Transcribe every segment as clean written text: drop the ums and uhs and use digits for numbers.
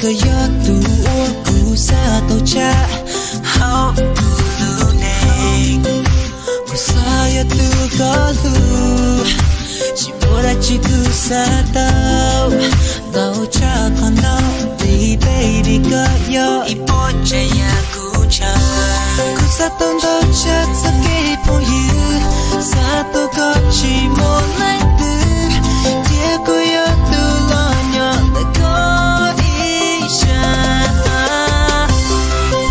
个要度我故萨都加好不路内故萨要度个路是我来去故萨到家看到 baby 个要一波这样故差故萨东到家这给朋友萨都个寂寞来的结果要度了娘的可以下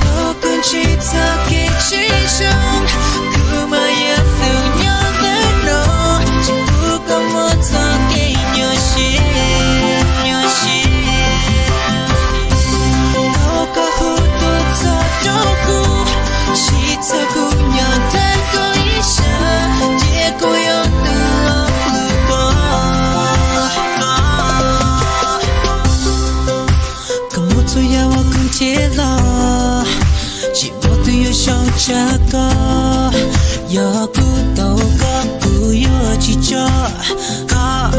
我跟其他给其中古马也都娘的 no 只不过我曾给你些我个糊涂做照顾其他姑娘的可以下结果要度了最要我更接了，寂寞的有想加个，要孤独个不要计较，卡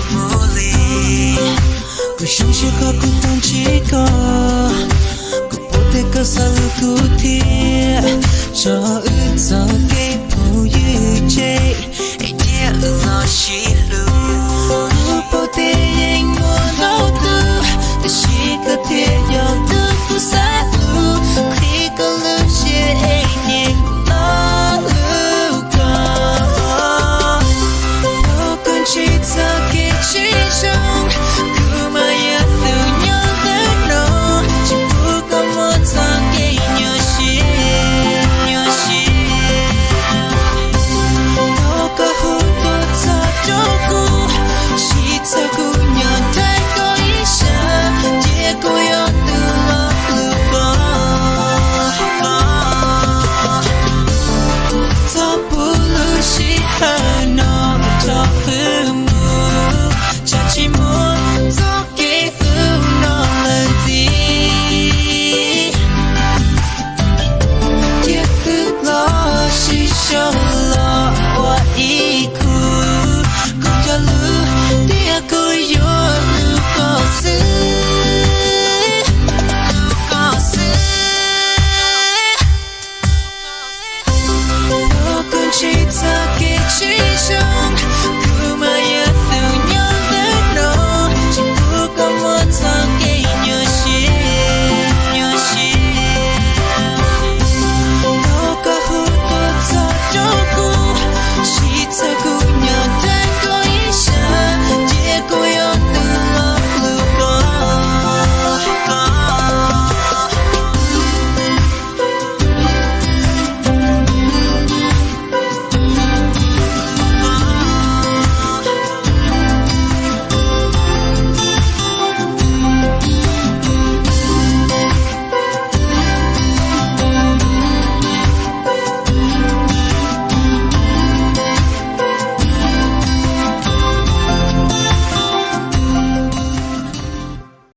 木里，不相信和不懂几个，不不得个啥路古铁，这一走